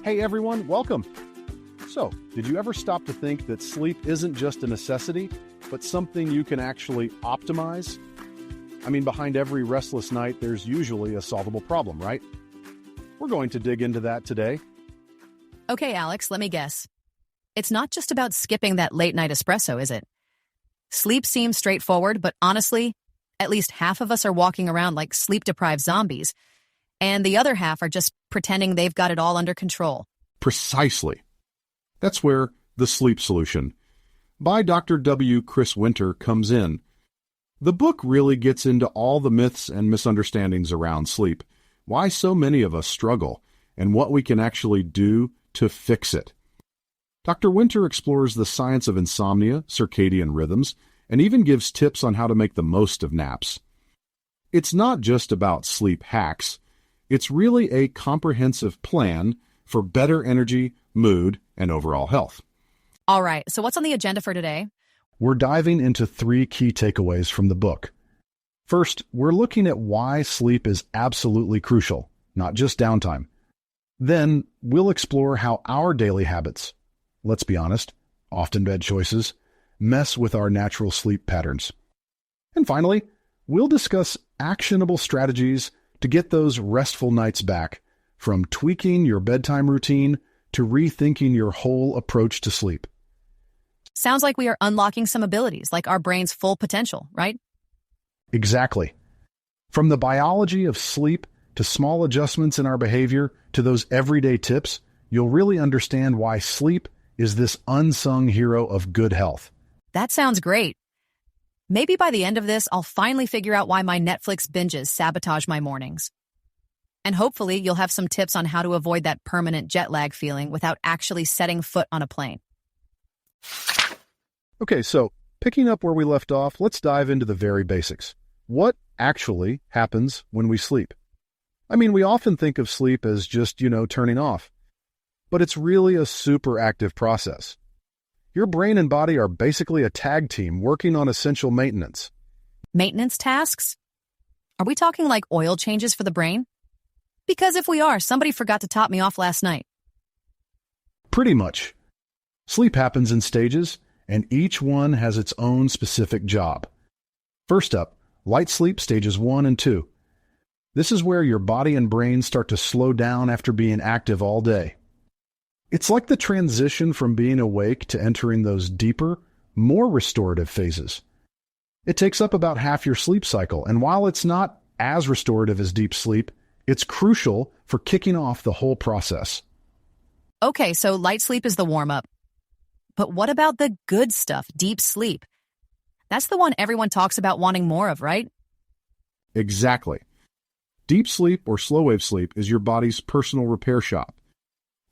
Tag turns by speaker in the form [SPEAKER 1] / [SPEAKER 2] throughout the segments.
[SPEAKER 1] Hey everyone, welcome. So, did you ever stop to think that sleep isn't just a necessity, but something you can actually optimize? I mean, behind every restless night, there's usually a solvable problem, right? We're going to dig into that today.
[SPEAKER 2] Okay, Alex, let me guess. It's not just about skipping that late-night espresso, is it? Sleep seems straightforward, but honestly, at least half of us are walking around like sleep-deprived zombies, and the other half are just pretending they've got it all under control.
[SPEAKER 1] Precisely. That's where The Sleep Solution by Dr. W. Chris Winter comes in. The book really gets into all the myths and misunderstandings around sleep, why so many of us struggle, and what we can actually do to fix it. Dr. Winter explores the science of insomnia, circadian rhythms, and even gives tips on how to make the most of naps. It's not just about sleep hacks. It's really a comprehensive plan for better energy, mood, and overall health.
[SPEAKER 2] All right, so what's on the agenda for today?
[SPEAKER 1] We're diving into 3 key takeaways from the book. First, we're looking at why sleep is absolutely crucial, not just downtime. Then, we'll explore how our daily habits, let's be honest, often bad choices, mess with our natural sleep patterns. And finally, we'll discuss actionable strategies to get those restful nights back, from tweaking your bedtime routine to rethinking your whole approach to sleep.
[SPEAKER 2] Sounds like we are unlocking some abilities, like our brain's full potential, right?
[SPEAKER 1] Exactly. From the biology of sleep to small adjustments in our behavior to those everyday tips, you'll really understand why sleep is this unsung hero of good health.
[SPEAKER 2] That sounds great. Maybe by the end of this, I'll finally figure out why my Netflix binges sabotage my mornings. And hopefully, you'll have some tips on how to avoid that permanent jet lag feeling without actually setting foot on a plane.
[SPEAKER 1] Okay, so picking up where we left off, let's dive into the very basics. What actually happens when we sleep? I mean, we often think of sleep as just, turning off. But it's really a super active process. Your brain and body are basically a tag team working on essential maintenance.
[SPEAKER 2] Maintenance tasks? Are we talking like oil changes for the brain? Because if we are, somebody forgot to top me off last night.
[SPEAKER 1] Pretty much. Sleep happens in stages, and each one has its own specific job. First up, light sleep stages 1 and 2. This is where your body and brain start to slow down after being active all day. It's like the transition from being awake to entering those deeper, more restorative phases. It takes up about half your sleep cycle, and while it's not as restorative as deep sleep, it's crucial for kicking off the whole process.
[SPEAKER 2] Okay, so light sleep is the warm-up. But what about the good stuff, deep sleep? That's the one everyone talks about wanting more of, right?
[SPEAKER 1] Exactly. Deep sleep or slow-wave sleep is your body's personal repair shop.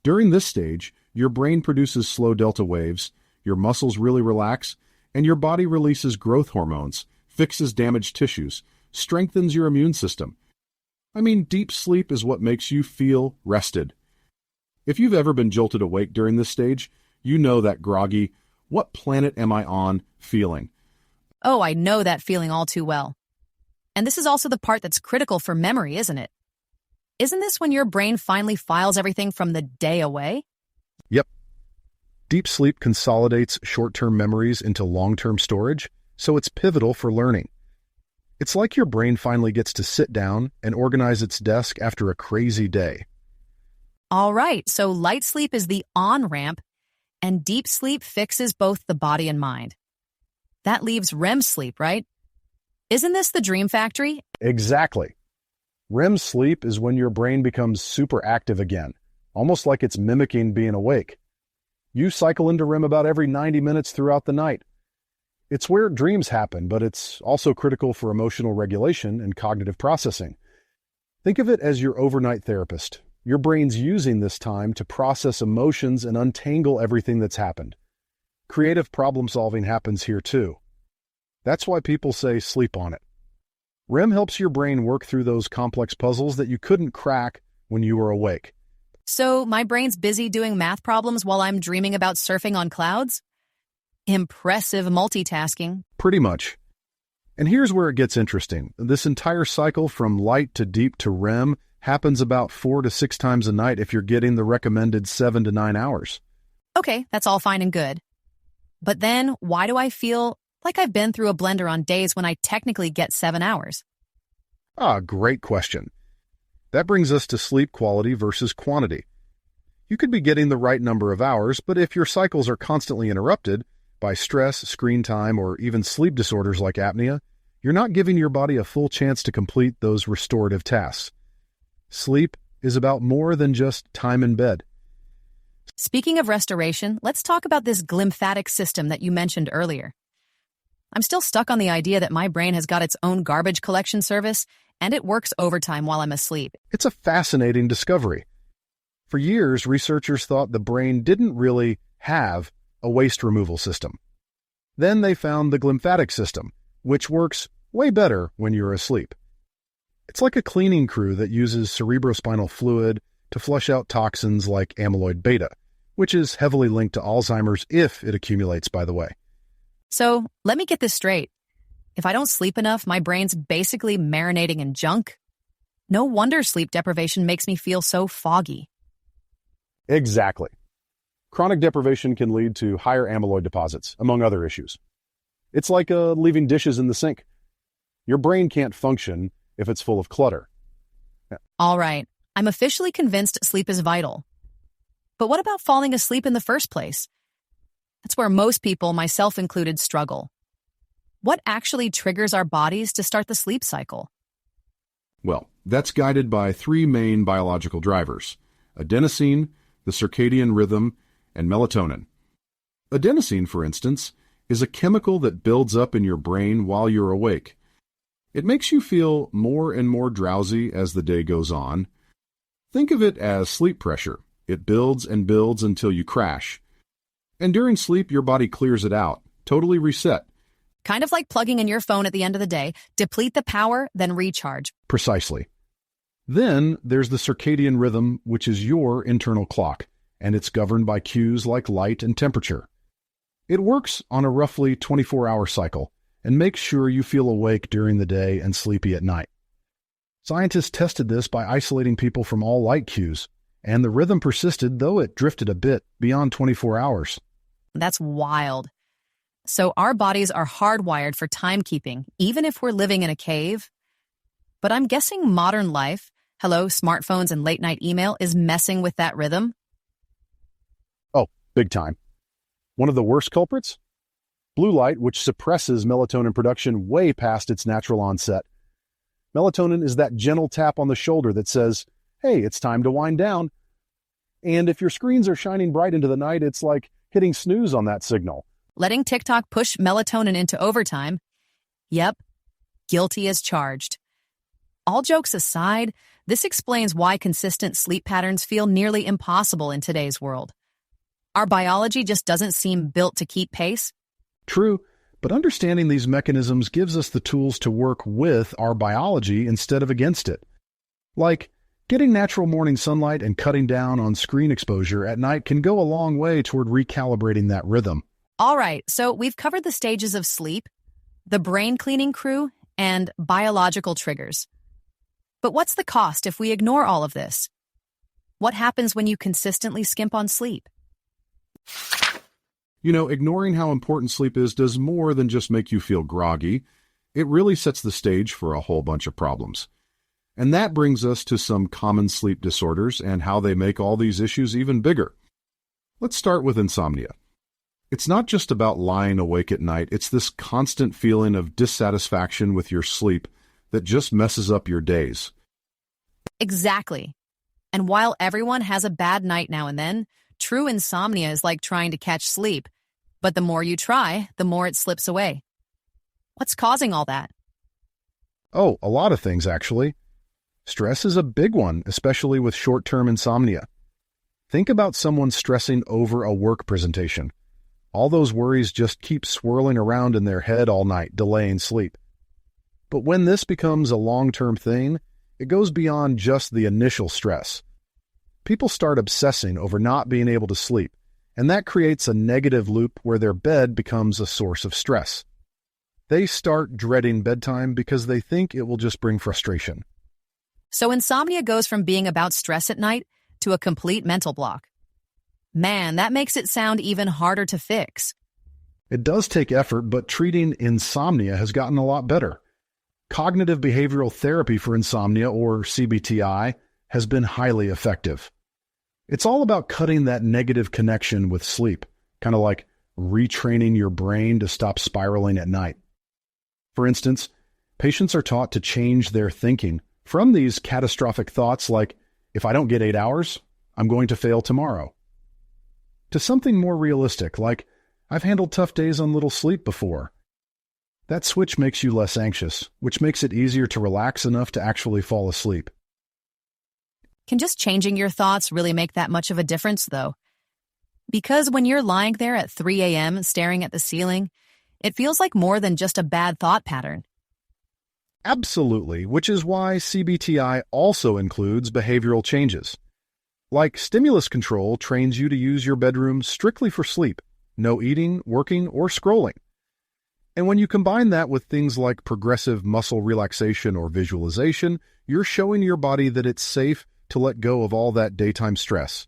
[SPEAKER 1] During this stage, your brain produces slow delta waves, your muscles really relax, and your body releases growth hormones, fixes damaged tissues, strengthens your immune system. I mean, deep sleep is what makes you feel rested. If you've ever been jolted awake during this stage, you know that groggy, "what planet am I on?" feeling.
[SPEAKER 2] Oh, I know that feeling all too well. And this is also the part that's critical for memory, isn't it? Isn't this when your brain finally files everything from the day away?
[SPEAKER 1] Yep. Deep sleep consolidates short-term memories into long-term storage, so it's pivotal for learning. It's like your brain finally gets to sit down and organize its desk after a crazy day.
[SPEAKER 2] All right, so light sleep is the on-ramp, and deep sleep fixes both the body and mind. That leaves REM sleep, right? Isn't this the dream factory?
[SPEAKER 1] Exactly. REM sleep is when your brain becomes super active again, almost like it's mimicking being awake. You cycle into REM about every 90 minutes throughout the night. It's where dreams happen, but it's also critical for emotional regulation and cognitive processing. Think of it as your overnight therapist. Your brain's using this time to process emotions and untangle everything that's happened. Creative problem solving happens here too. That's why people say sleep on it. REM helps your brain work through those complex puzzles that you couldn't crack when you were awake.
[SPEAKER 2] So my brain's busy doing math problems while I'm dreaming about surfing on clouds? Impressive multitasking.
[SPEAKER 1] Pretty much. And here's where it gets interesting. This entire cycle from light to deep to REM happens about 4 to 6 times a night if you're getting the recommended 7 to 9 hours.
[SPEAKER 2] Okay, that's all fine and good. But then, why do I feel like I've been through a blender on days when I technically get 7 hours?
[SPEAKER 1] Great question. That brings us to sleep quality versus quantity. You could be getting the right number of hours, but if your cycles are constantly interrupted by stress, screen time, or even sleep disorders like apnea, you're not giving your body a full chance to complete those restorative tasks. Sleep is about more than just time in bed.
[SPEAKER 2] Speaking of restoration, let's talk about this glymphatic system that you mentioned earlier. I'm still stuck on the idea that my brain has got its own garbage collection service, and it works overtime while I'm asleep.
[SPEAKER 1] It's a fascinating discovery. For years, researchers thought the brain didn't really have a waste removal system. Then they found the glymphatic system, which works way better when you're asleep. It's like a cleaning crew that uses cerebrospinal fluid to flush out toxins like amyloid beta, which is heavily linked to Alzheimer's if it accumulates, by the way.
[SPEAKER 2] So, let me get this straight. If I don't sleep enough, my brain's basically marinating in junk? No wonder sleep deprivation makes me feel so foggy.
[SPEAKER 1] Exactly. Chronic deprivation can lead to higher amyloid deposits, among other issues. It's like leaving dishes in the sink. Your brain can't function if it's full of clutter.
[SPEAKER 2] All right, I'm officially convinced sleep is vital. But what about falling asleep in the first place? That's where most people, myself included, struggle. What actually triggers our bodies to start the sleep cycle?
[SPEAKER 1] Well, that's guided by 3 main biological drivers: adenosine, the circadian rhythm, and melatonin. Adenosine, for instance, is a chemical that builds up in your brain while you're awake. It makes you feel more and more drowsy as the day goes on. Think of it as sleep pressure. It builds and builds until you crash. And during sleep, your body clears it out, totally reset.
[SPEAKER 2] Kind of like plugging in your phone at the end of the day, deplete the power, then recharge.
[SPEAKER 1] Precisely. Then there's the circadian rhythm, which is your internal clock, and it's governed by cues like light and temperature. It works on a roughly 24-hour cycle and makes sure you feel awake during the day and sleepy at night. Scientists tested this by isolating people from all light cues, and the rhythm persisted, though it drifted a bit beyond 24 hours.
[SPEAKER 2] That's wild. So our bodies are hardwired for timekeeping, even if we're living in a cave. But I'm guessing modern life, smartphones and late-night email, is messing with that rhythm?
[SPEAKER 1] Oh, big time. One of the worst culprits? Blue light, which suppresses melatonin production way past its natural onset. Melatonin is that gentle tap on the shoulder that says, hey, it's time to wind down. And if your screens are shining bright into the night, it's like hitting snooze on that signal.
[SPEAKER 2] Letting TikTok push melatonin into overtime? Yep, guilty as charged. All jokes aside, this explains why consistent sleep patterns feel nearly impossible in today's world. Our biology just doesn't seem built to keep pace.
[SPEAKER 1] True, but understanding these mechanisms gives us the tools to work with our biology instead of against it. Like, getting natural morning sunlight and cutting down on screen exposure at night can go a long way toward recalibrating that rhythm.
[SPEAKER 2] All right, so we've covered the stages of sleep, the brain cleaning crew, and biological triggers. But what's the cost if we ignore all of this? What happens when you consistently skimp on sleep?
[SPEAKER 1] Ignoring how important sleep is does more than just make you feel groggy. It really sets the stage for a whole bunch of problems. And that brings us to some common sleep disorders and how they make all these issues even bigger. Let's start with insomnia. It's not just about lying awake at night, it's this constant feeling of dissatisfaction with your sleep that just messes up your days.
[SPEAKER 2] Exactly. And while everyone has a bad night now and then, true insomnia is like trying to catch sleep. But the more you try, the more it slips away. What's causing all that?
[SPEAKER 1] Oh, a lot of things, actually. Stress is a big one, especially with short-term insomnia. Think about someone stressing over a work presentation. All those worries just keep swirling around in their head all night, delaying sleep. But when this becomes a long-term thing, it goes beyond just the initial stress. People start obsessing over not being able to sleep, and that creates a negative loop where their bed becomes a source of stress. They start dreading bedtime because they think it will just bring frustration.
[SPEAKER 2] So insomnia goes from being about stress at night to a complete mental block. Man, that makes it sound even harder to fix.
[SPEAKER 1] It does take effort, but treating insomnia has gotten a lot better. Cognitive behavioral therapy for insomnia, or CBTI, has been highly effective. It's all about cutting that negative connection with sleep, kind of like retraining your brain to stop spiraling at night. For instance, patients are taught to change their thinking from these catastrophic thoughts like, if I don't get 8 hours, I'm going to fail tomorrow, to something more realistic like, I've handled tough days on little sleep before. That switch makes you less anxious, which makes it easier to relax enough to actually fall asleep.
[SPEAKER 2] Can just changing your thoughts really make that much of a difference, though? Because when you're lying there at 3 a.m. staring at the ceiling, it feels like more than just a bad thought pattern.
[SPEAKER 1] Absolutely, which is why CBTI also includes behavioral changes. Like stimulus control trains you to use your bedroom strictly for sleep, no eating, working, or scrolling. And when you combine that with things like progressive muscle relaxation or visualization, you're showing your body that it's safe to let go of all that daytime stress.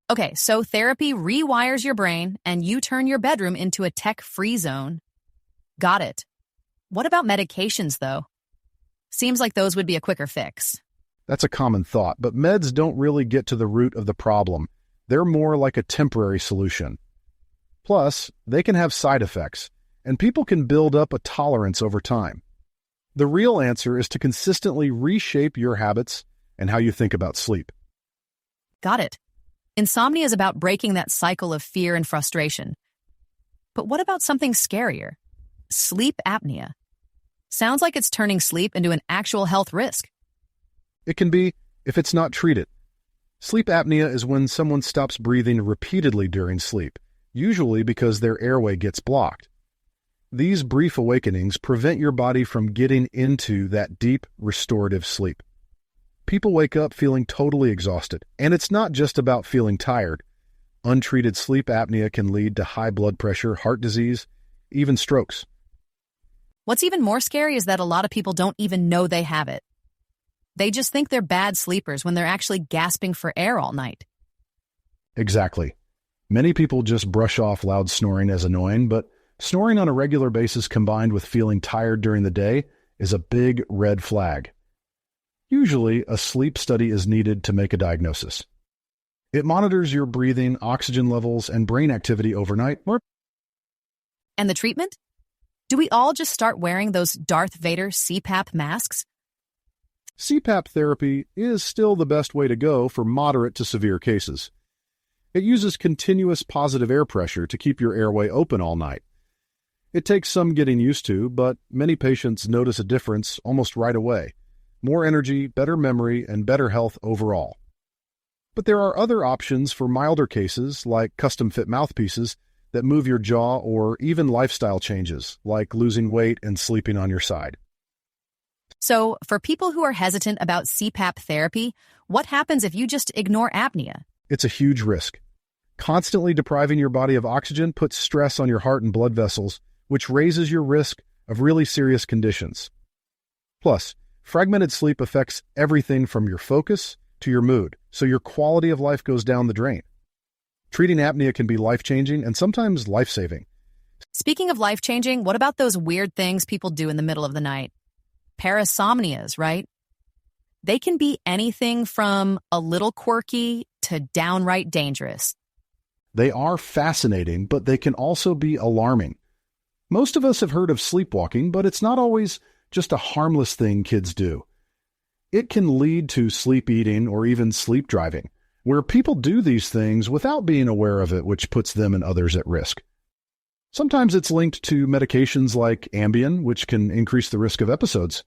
[SPEAKER 2] Okay, so therapy rewires your brain and you turn your bedroom into a tech-free zone. Got it. What about medications, though? Seems like those would be a quicker fix.
[SPEAKER 1] That's a common thought, but meds don't really get to the root of the problem. They're more like a temporary solution. Plus, they can have side effects, and people can build up a tolerance over time. The real answer is to consistently reshape your habits and how you think about sleep.
[SPEAKER 2] Got it. Insomnia is about breaking that cycle of fear and frustration. But what about something scarier? Sleep apnea. Sounds like it's turning sleep into an actual health risk.
[SPEAKER 1] It can be if it's not treated. Sleep apnea is when someone stops breathing repeatedly during sleep, usually because their airway gets blocked. These brief awakenings prevent your body from getting into that deep, restorative sleep. People wake up feeling totally exhausted, and it's not just about feeling tired. Untreated sleep apnea can lead to high blood pressure, heart disease, even strokes.
[SPEAKER 2] What's even more scary is that a lot of people don't even know they have it. They just think they're bad sleepers when they're actually gasping for air all night.
[SPEAKER 1] Exactly. Many people just brush off loud snoring as annoying, but snoring on a regular basis combined with feeling tired during the day is a big red flag. Usually, a sleep study is needed to make a diagnosis. It monitors your breathing, oxygen levels, and brain activity overnight.
[SPEAKER 2] And the treatment? Do we all just start wearing those Darth Vader CPAP masks?
[SPEAKER 1] CPAP therapy is still the best way to go for moderate to severe cases. It uses continuous positive air pressure to keep your airway open all night. It takes some getting used to, but many patients notice a difference almost right away. More energy, better memory, and better health overall. But there are other options for milder cases, like custom-fit mouthpieces that move your jaw, or even lifestyle changes, like losing weight and sleeping on your side.
[SPEAKER 2] So, for people who are hesitant about CPAP therapy, what happens if you just ignore apnea?
[SPEAKER 1] It's a huge risk. Constantly depriving your body of oxygen puts stress on your heart and blood vessels, which raises your risk of really serious conditions. Plus, fragmented sleep affects everything from your focus to your mood, so your quality of life goes down the drain. Treating apnea can be life-changing and sometimes life-saving.
[SPEAKER 2] Speaking of life-changing, what about those weird things people do in the middle of the night? Parasomnias, right? They can be anything from a little quirky to downright dangerous.
[SPEAKER 1] They are fascinating, but they can also be alarming. Most of us have heard of sleepwalking, but it's not always just a harmless thing kids do. It can lead to sleep eating or even sleep driving, where people do these things without being aware of it, which puts them and others at risk. Sometimes it's linked to medications like Ambien, which can increase the risk of episodes.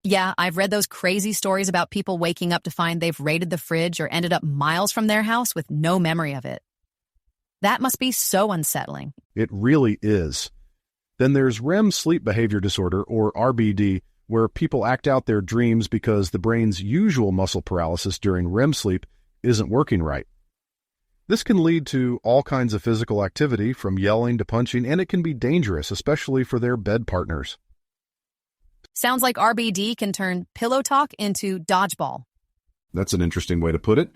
[SPEAKER 2] Yeah, I've read those crazy stories about people waking up to find they've raided the fridge or ended up miles from their house with no memory of it. That must be so unsettling.
[SPEAKER 1] It really is. Then there's REM sleep behavior disorder, or RBD, where people act out their dreams because the brain's usual muscle paralysis during REM sleep isn't working right. This can lead to all kinds of physical activity, from yelling to punching, and it can be dangerous, especially for their bed partners.
[SPEAKER 2] Sounds like RBD can turn pillow talk into dodgeball.
[SPEAKER 1] That's an interesting way to put it.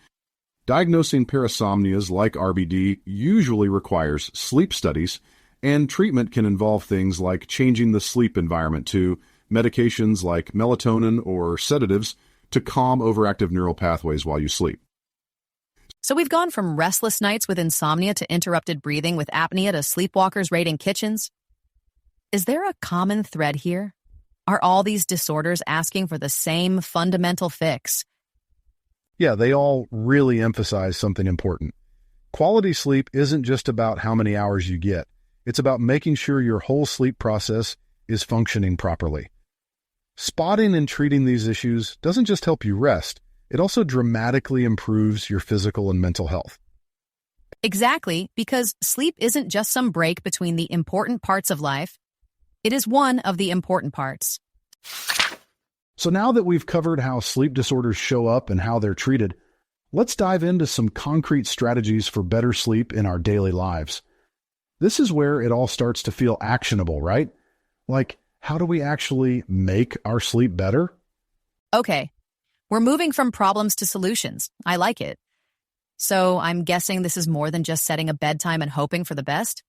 [SPEAKER 1] Diagnosing parasomnias like RBD usually requires sleep studies, and treatment can involve things like changing the sleep environment to medications like melatonin or sedatives to calm overactive neural pathways while you sleep.
[SPEAKER 2] So we've gone from restless nights with insomnia to interrupted breathing with apnea to sleepwalkers raiding kitchens. Is there a common thread here? Are all these disorders asking for the same fundamental fix?
[SPEAKER 1] Yeah, they all really emphasize something important. Quality sleep isn't just about how many hours you get. It's about making sure your whole sleep process is functioning properly. Spotting and treating these issues doesn't just help you rest, it also dramatically improves your physical and mental health.
[SPEAKER 2] Exactly, because sleep isn't just some break between the important parts of life. It is one of the important parts.
[SPEAKER 1] So now that we've covered how sleep disorders show up and how they're treated, let's dive into some concrete strategies for better sleep in our daily lives. This is where it all starts to feel actionable, right? Like, how do we actually make our sleep better?
[SPEAKER 2] Okay, we're moving from problems to solutions. I like it. So I'm guessing this is more than just setting a bedtime and hoping for the best?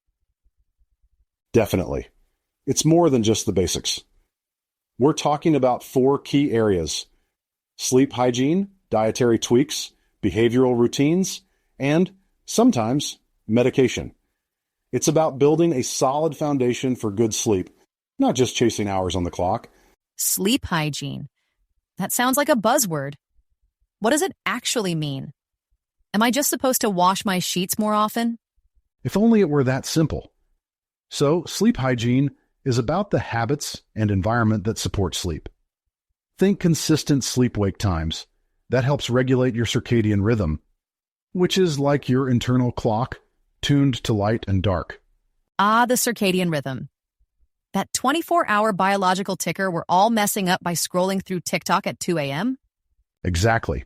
[SPEAKER 1] Definitely. It's more than just the basics. We're talking about 4 key areas: sleep hygiene, dietary tweaks, behavioral routines, and, sometimes, medication. It's about building a solid foundation for good sleep, not just chasing hours on the clock.
[SPEAKER 2] Sleep hygiene. That sounds like a buzzword. What does it actually mean? Am I just supposed to wash my sheets more often?
[SPEAKER 1] If only it were that simple. So, sleep hygiene is about the habits and environment that support sleep. Think consistent sleep-wake times. That helps regulate your circadian rhythm, which is like your internal clock, tuned to light and dark.
[SPEAKER 2] Ah, the circadian rhythm. That 24-hour biological ticker we're all messing up by scrolling through TikTok at 2 a.m.?
[SPEAKER 1] Exactly.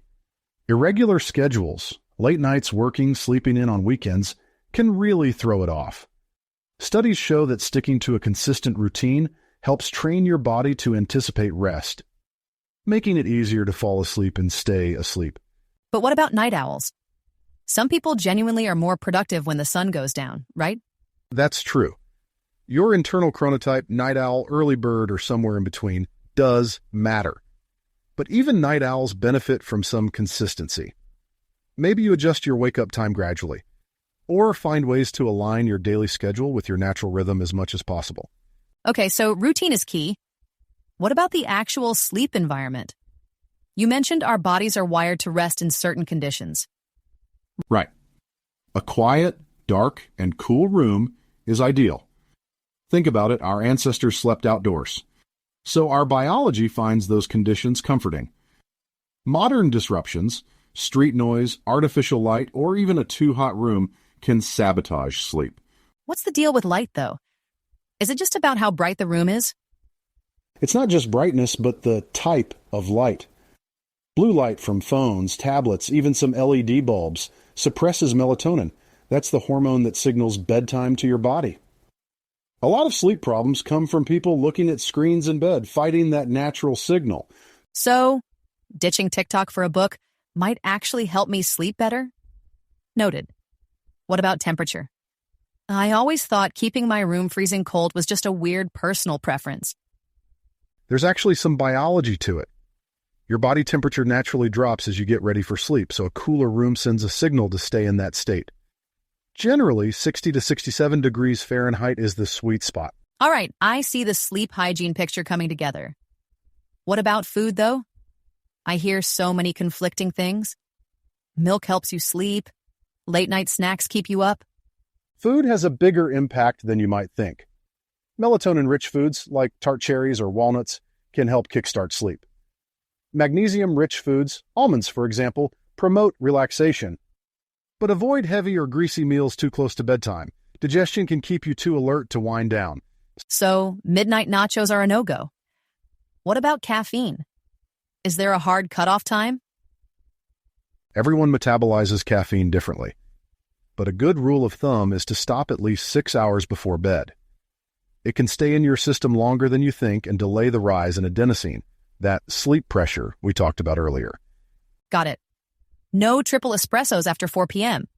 [SPEAKER 1] Irregular schedules, late nights working, sleeping in on weekends, can really throw it off. Studies show that sticking to a consistent routine helps train your body to anticipate rest, making it easier to fall asleep and stay asleep.
[SPEAKER 2] But what about night owls? Some people genuinely are more productive when the sun goes down, right?
[SPEAKER 1] That's true. Your internal chronotype, night owl, early bird, or somewhere in between, does matter. But even night owls benefit from some consistency. Maybe you adjust your wake-up time gradually, or find ways to align your daily schedule with your natural rhythm as much as possible.
[SPEAKER 2] Okay, so routine is key. What about the actual sleep environment? You mentioned our bodies are wired to rest in certain conditions.
[SPEAKER 1] Right. A quiet, dark, and cool room is ideal. Think about it, our ancestors slept outdoors. So our biology finds those conditions comforting. Modern disruptions, street noise, artificial light, or even a too hot room can sabotage sleep.
[SPEAKER 2] What's the deal with light, though? Is it just about how bright the room is?
[SPEAKER 1] It's not just brightness, but the type of light. Blue light from phones, tablets, even some LED bulbs suppresses melatonin. That's the hormone that signals bedtime to your body. A lot of sleep problems come from people looking at screens in bed, fighting that natural signal.
[SPEAKER 2] So, ditching TikTok for a book might actually help me sleep better? Noted. What about temperature? I always thought keeping my room freezing cold was just a weird personal preference.
[SPEAKER 1] There's actually some biology to it. Your body temperature naturally drops as you get ready for sleep, so a cooler room sends a signal to stay in that state. Generally, 60 to 67 degrees Fahrenheit is the sweet spot.
[SPEAKER 2] All right, I see the sleep hygiene picture coming together. What about food, though? I hear so many conflicting things. Milk helps you sleep. Late-night snacks keep you up.
[SPEAKER 1] Food has a bigger impact than you might think. Melatonin-rich foods, like tart cherries or walnuts, can help kickstart sleep. Magnesium-rich foods, almonds for example, promote relaxation. But avoid heavy or greasy meals too close to bedtime. Digestion can keep you too alert to wind down.
[SPEAKER 2] So, midnight nachos are a no-go. What about caffeine? Is there a hard cutoff time?
[SPEAKER 1] Everyone metabolizes caffeine differently, but a good rule of thumb is to stop at least 6 hours before bed. It can stay in your system longer than you think and delay the rise in adenosine, that sleep pressure we talked about earlier.
[SPEAKER 2] Got it. No triple espressos after 4 p.m.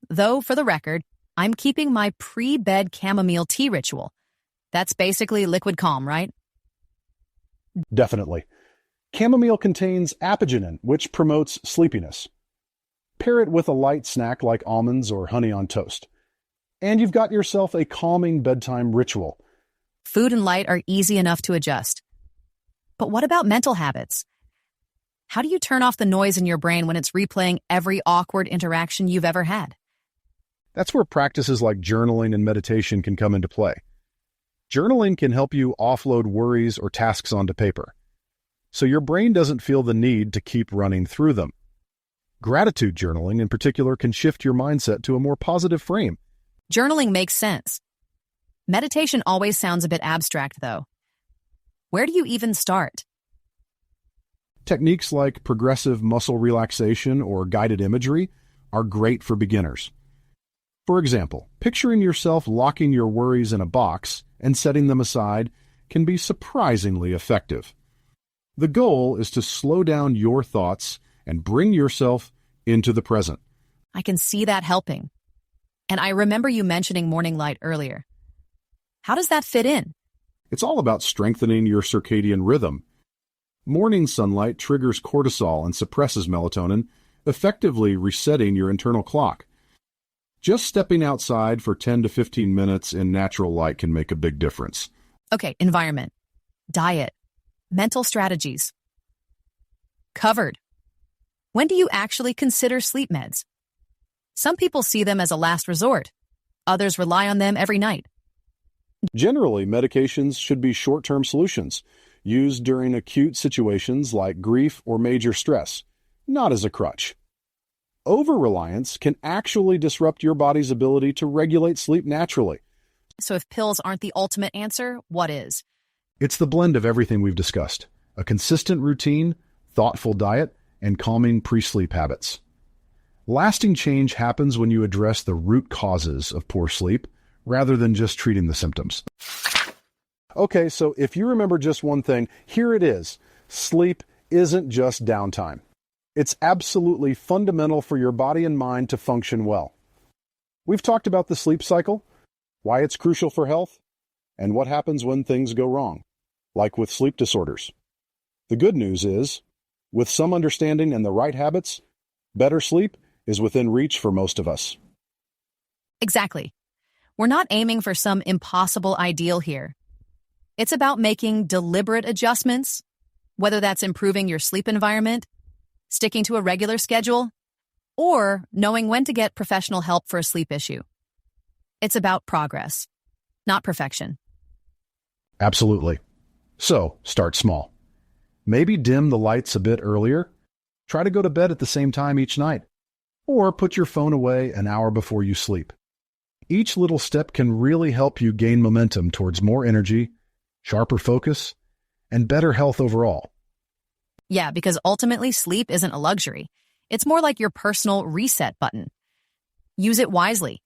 [SPEAKER 2] Though, for the record, I'm keeping my pre-bed chamomile tea ritual. That's basically liquid calm, right?
[SPEAKER 1] Definitely. Chamomile contains apigenin, which promotes sleepiness. Pair it with a light snack like almonds or honey on toast. And you've got yourself a calming bedtime ritual.
[SPEAKER 2] Food and light are easy enough to adjust. But what about mental habits? How do you turn off the noise in your brain when it's replaying every awkward interaction you've ever had?
[SPEAKER 1] That's where practices like journaling and meditation can come into play. Journaling can help you offload worries or tasks onto paper, so your brain doesn't feel the need to keep running through them. Gratitude journaling, in particular, can shift your mindset to a more positive frame.
[SPEAKER 2] Journaling makes sense. Meditation always sounds a bit abstract, though. Where do you even start?
[SPEAKER 1] Techniques like progressive muscle relaxation or guided imagery are great for beginners. For example, picturing yourself locking your worries in a box and setting them aside can be surprisingly effective. The goal is to slow down your thoughts and bring yourself into the present.
[SPEAKER 2] I can see that helping. And I remember you mentioning morning light earlier. How does that fit in?
[SPEAKER 1] It's all about strengthening your circadian rhythm. Morning sunlight triggers cortisol and suppresses melatonin, effectively resetting your internal clock. Just stepping outside for 10 to 15 minutes in natural light can make a big difference.
[SPEAKER 2] Okay, environment, diet, mental strategies. Covered. When do you actually consider sleep meds? Some people see them as a last resort. Others rely on them every night.
[SPEAKER 1] Generally, medications should be short-term solutions, used during acute situations like grief or major stress, not as a crutch. Over-reliance can actually disrupt your body's ability to regulate sleep naturally.
[SPEAKER 2] So if pills aren't the ultimate answer, what is?
[SPEAKER 1] It's the blend of everything we've discussed: a consistent routine, thoughtful diet, and calming pre-sleep habits. Lasting change happens when you address the root causes of poor sleep, rather than just treating the symptoms. Okay, so if you remember just one thing, here it is. Sleep isn't just downtime. It's absolutely fundamental for your body and mind to function well. We've talked about the sleep cycle, why it's crucial for health, and what happens when things go wrong, like with sleep disorders. The good news is, with some understanding and the right habits, better sleep is within reach for most of us.
[SPEAKER 2] Exactly. We're not aiming for some impossible ideal here. It's about making deliberate adjustments, whether that's improving your sleep environment, sticking to a regular schedule, or knowing when to get professional help for a sleep issue. It's about progress, not perfection.
[SPEAKER 1] Absolutely. So, start small. Maybe dim the lights a bit earlier. Try to go to bed at the same time each night. Or put your phone away an hour before you sleep. Each little step can really help you gain momentum towards more energy, sharper focus, and better health overall.
[SPEAKER 2] Yeah, because ultimately sleep isn't a luxury. It's more like your personal reset button. Use it wisely.